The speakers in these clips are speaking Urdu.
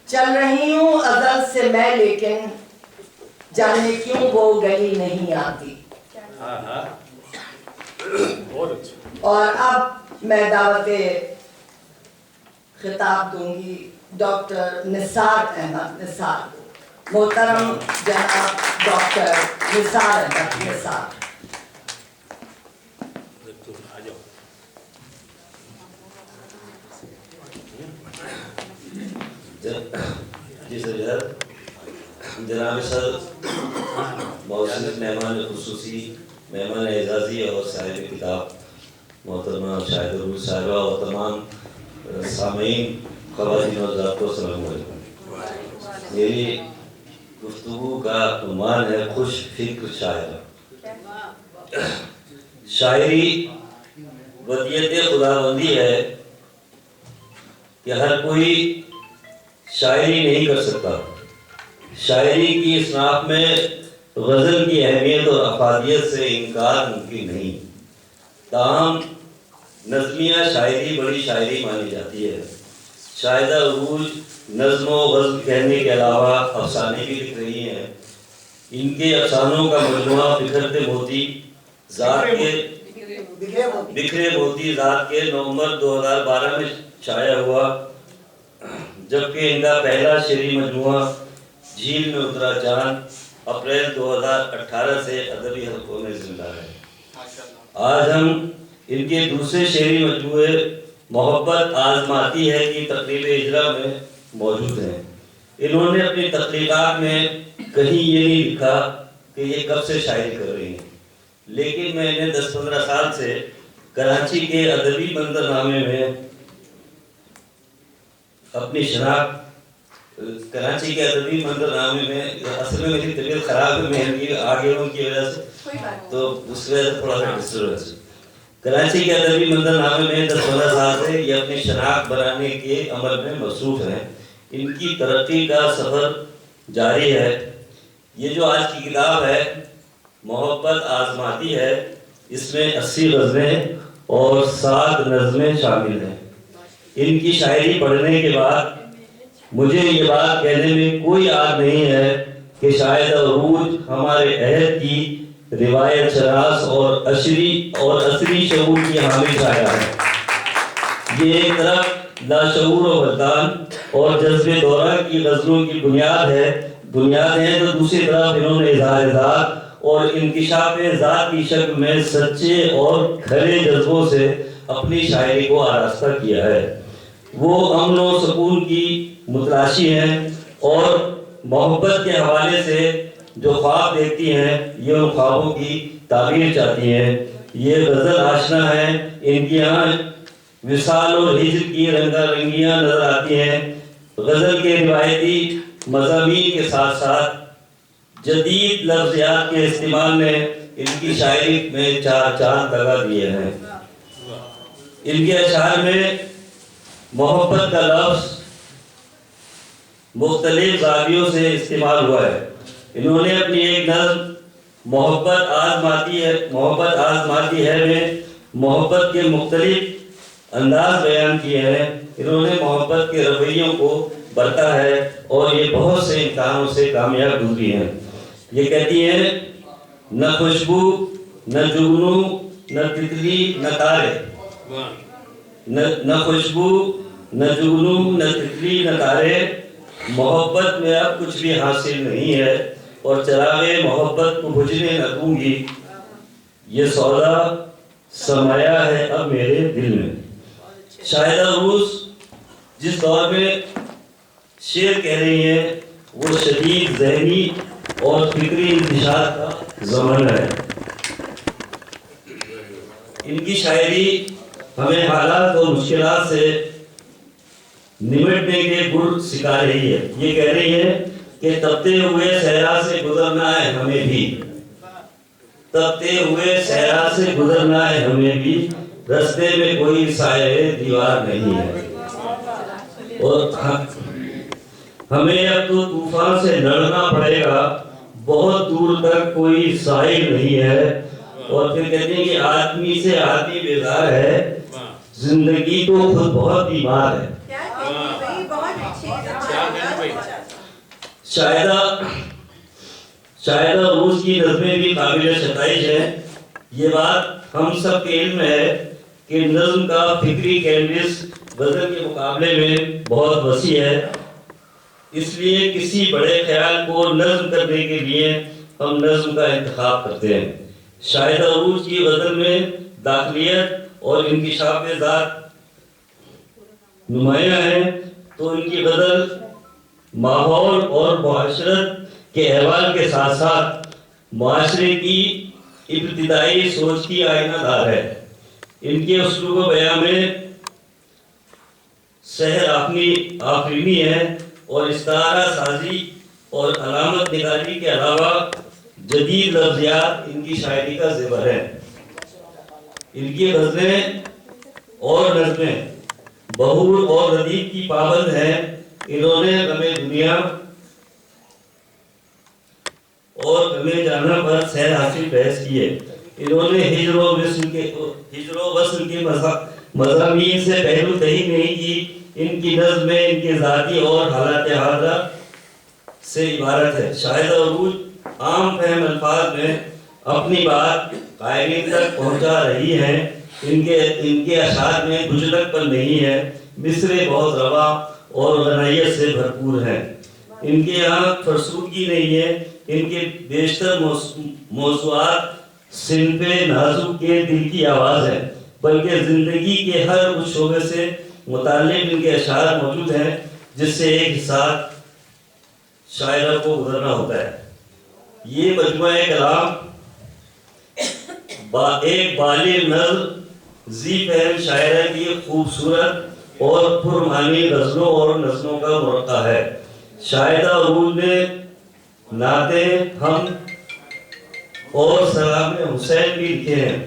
چل رہی ہوں ازل سے میں لیکن جانے کیوں وہ گلی نہیں آتی. اور اب میں دعوت خطاب دوں گی ڈاکٹر نثار احمد نثار کو. محترم جناب ڈاکٹر نثار احمد نثار. جی سر، جناب سر، معزز مہمان خصوصی، مہمان اعزازی اور صاحب کتاب محترمہ شاہد عروج صاحبہ اور تمام سامعین خواتین و حضرات کو السلام علیکم. میری گفتگو کا عنوان ہے خوش فکر شاعر. شاعری ودیت خداوندی ہے کہ ہر کوئی شاعری نہیں کر سکتا. شاعری کی اصناف میں غزل کی اہمیت اور افادیت سے انکار ممکن نہیں. تاہم نظمیہ شاعری بڑی شاعری مانی جاتی ہے. شاہدہ عروج نظم و غزل کہنے کے علاوہ افسانے بھی لکھ رہی ہیں. ان کے افسانوں کا مجموعہ بکھرے موتی ذات کے نومبر 2012 میں شائع ہوا، جبکہ ان کا پہلا شعری مجموعہ جھیل میں اترا چاند اپریل 2018 سے ادبی حلقوں میں زندہ ہے. آج ہم ان کے دوسرے شعری مجموعے محبت آزماتی ہے کی تقریب اجرا میں موجود ہیں. انہوں نے اپنی تخلیقات میں کہیں یہ نہیں لکھا کہ یہ کب سے شاعری کر رہی ہیں، لیکن میں نے 10-15 سال سے کراچی کے ادبی منظرنامے میں اپنی شناخت، کراچی کے ادبی منظرنامے میں اصل میں میری طبیعت خراب ہے، میں آگے ہوں کی وجہ سے تو اس وجہ سے تھوڑا سا ڈسٹربنس. کراچی کے ادبی منظرنامے میں 10-15 سال سے یہ اپنی شناخت بنانے کے عمل میں مصروف ہیں. ان کی ترقی کا سفر جاری ہے. یہ جو آج کی کتاب ہے محبت آزماتی ہے، اس میں 80 غزلیں اور 7 نظمیں شامل ہیں. ان کی شاعری پڑھنے کے بعد مجھے یہ بات کہنے میں کوئی عار نہیں ہے کہ شاہد عروج ہمارے عہد کی روایت شناس اور عصری شعور کی حامل شاعر ہے. یہ ایک طرف لاشعور و وجدان اور جذب دورہ کی غزلوں کی بنیاد ہیں، تو دوسری طرف انہوں نے اظہار ذات اور انکشاف ذات کی شکل میں سچے اور کھلے جذبوں سے اپنی شاعری کو آراستہ کیا ہے. وہ امن و سکون کی متلاشی ہیں اور محبت کے حوالے سے جو خواب دیکھتی ہیں یہ ان خوابوں کی تعبیر چاہتی ہیں. یہ غزل آشنا ہیں، ان کی یہاں وصال اور ہجر کی رنگا رنگیاں نظر آتی ہیں. غزل کے روایتی مضامین کے ساتھ ساتھ جدید لفظیات کے استعمال نے ان کی شاعری میں 4 چاند لگا دیے ہیں. ان کے اشعار میں محبت کا لفظ مختلف زاویوں سے استعمال ہوا ہے. انہوں نے اپنی ایک نظم محبت آزماتی ہے میں محبت کے مختلف انداز بیان کیے ہیں. انہوں نے محبت کے رویوں کو برتا ہے اور یہ بہت سے امتحانوں سے کامیاب گزری ہیں. یہ کہتی ہیں نہ خوشبو نہ جگنو نہ تتلی نہ تارے، نہ خوشبو نہ جگنو نہ تتلی نہ تارے، محبت میں اب کچھ بھی حاصل نہیں ہے اور چراغ محبت کو بجھنے نہ دوں گی، یہ سودا سمایا ہے اب میرے دل میں. شاہدہ عروج جس دور میں شعر کہہ رہی ہیں وہ شدید ذہنی اور فکری انتشار کا زمانہ ہے. ان کی شاعری ہمیں حالات اور مشکلات سے نمٹنے کے گر سکھا رہی ہے. یہ کہہ رہی ہے کہ تپتے ہوئے صحرا سے گزرنا ہے ہمیں بھی، تپتے ہوئے صحرا سے گزرنا ہے ہمیں بھی، رستے میں کوئی سایہ دیوار نہیں ہے، اور ہمیں اب تو طوفان سے لڑنا پڑے گا، بہت دور تک کوئی ساحل نہیں ہے. اور پھر کہتے ہیں کہ آدمی سے آدمی بیزار ہے، زندگی تو خود بہت بیمار ہے. شاہدہ عروج کی نظمیں بھی قابل ستائش ہیں. یہ بات ہم سب کے علم ہے کہ نظم کا فکری کینوس غزل کے مقابلے میں بہت وسیع ہے. اس لیے کسی بڑے خیال کو نظم کرنے کے لیے ہم نظم کا انتخاب کرتے ہیں. شاہدہ عروج کی غزل میں داخلیت اور انکشاف ذات نمایاں ہیں، تو ان کی غزل ماحول اور معاشرت کے احوال کے ساتھ ساتھ معاشرے کی ابتدائی سوچ کی آئینہ دار ہے. ان کے اسلوب و بیان میں سحر آفرینی ہے اور استعارہ سازی اور علامت نگاری کے علاوہ جدید لفظیات ان کی شاعری کا زیور ہے. ان کی غزلیں اور نظمیں بہور اور ردیف کی پابند ہیں. انہوں نے غم دنیا اور غم جانا پر سیر حاصل بحث کیے. انہوں نے ہجر و وصل کے مضامین سے پہلو تہی نہیں کی. ان کی نظم میں ان کے ذاتی اور حالات حاضرہ سے عبارت ہے. شاہدہ عروج عام فہم الفاظ میں اپنی بات قائلین تک پہنچا رہی ہیں. ان کے اشعار میں گجلک پر نہیں ہے. مصرے بہت رواں اور غنائیت سے بھرپور ہیں. ان کے یہاں فرسودگی نہیں ہے. ان کے بیشتر موضوعات صنف نازک کے دل کی آواز ہے، بلکہ زندگی کے ہر اس شعبے سے متعلق ان کے اشعار موجود ہیں جس سے ایک حساب شاعرہ کو گزرنا ہوتا ہے. یہ مجموعہ کلام ایک بالغ نظر ذی فہم شاعرہ کی خوبصورت اور پرمعنی غزلوں اور نظموں کا مرقع ہے. شاہدہ عروج نے نعتیں حمد اور سلام حسین بھی لکھے ہیں.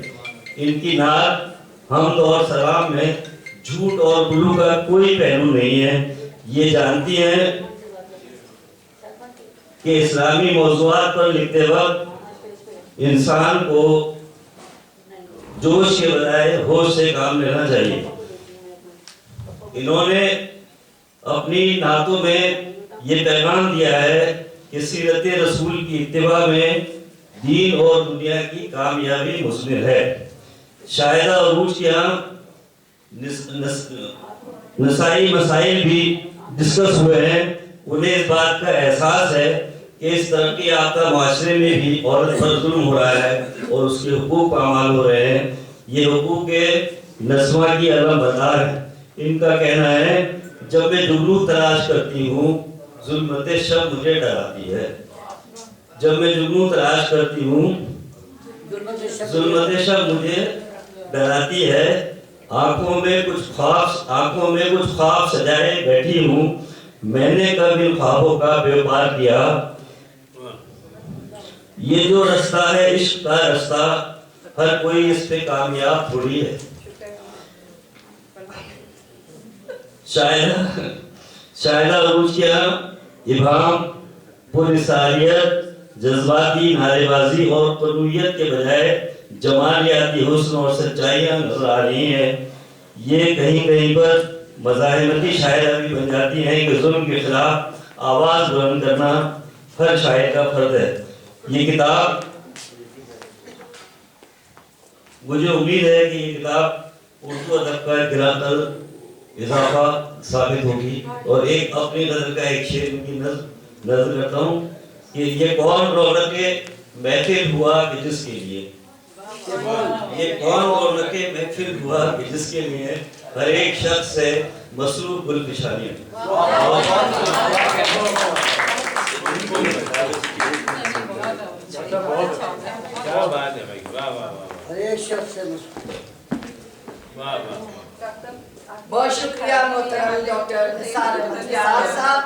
ان کی نعت حمد اور سلام میں جھوٹ اور غلو کا کوئی پہلو نہیں ہے. یہ جانتی ہیں کہ اسلامی موضوعات پر لکھتے وقت انسان کو جوش کے بجائے ہوش سے کام لینا چاہیے. انہوں نے اپنی نعتوں میں یہ پیغام دیا ہے کہ سیرت رسول کی اتباع میں دین اور دنیا کی کامیابی مضمر ہے. شاہدہ عروج کے یہاں نسائی مسائل بھی ڈسکس ہوئے ہیں. انہیں اس بات کا احساس ہے کہ اس ترقی یافتہ معاشرے میں بھی عورت پر ظلم ہو رہا ہے اور اس کے حقوق پامال ہو رہے ہیں. یہ حقوق نسواں کی علم بردار ہے. ان کا کہنا ہے جب میں جگنو تلاش کرتی ہوں ظلمت شب مجھے ڈراتی ہے. جب میں جگنو تلاش کرتی ہوں ظلمت شب مجھے ڈراتی ہے. آنکھوں میں کچھ خواب سجائے بیٹھی ہوں. میں نے کب ان خوابوں کا بیوپار کیا. یہ جو رستہ ہے عشق کا رستہ ہر کوئی اس پہ کامیاب تھوڑی ہے. شاہدہ عروج کے ابہام پرنثاریت جذباتی نعرے بازی اور قنوعیت کے بجائے جمالیاتی حسن اور سچائیاں نظر آ رہی ہیں. یہ کہیں کہیں پر مزاحمتی شاعرہ بھی بن جاتی ہیں کہ ظلم کے خلاف آواز بلند کرنا ہر شاعر کا فرض ہے. یہ کتاب مجھے امید ہے کہ یہ کتاب اردو ادب کا گرا کر اضافہ ثابت ہوگی. اور ایک اپنی غزل کا ایک شعر کی نظر کرتا ہوں کہ یہ کون رونق محفل ہوا کہ جس کے لیے یہ کون رونق محفل ہوا کہ جس کے لیے ہر ایک شخص سے مصروف گل پیشانیاں. کیا بات ہے بھائی. واہ واہ واہ. ہر ایک شخص سے بہت شکریہ محترم ڈاکٹر نثار احمد صاحب.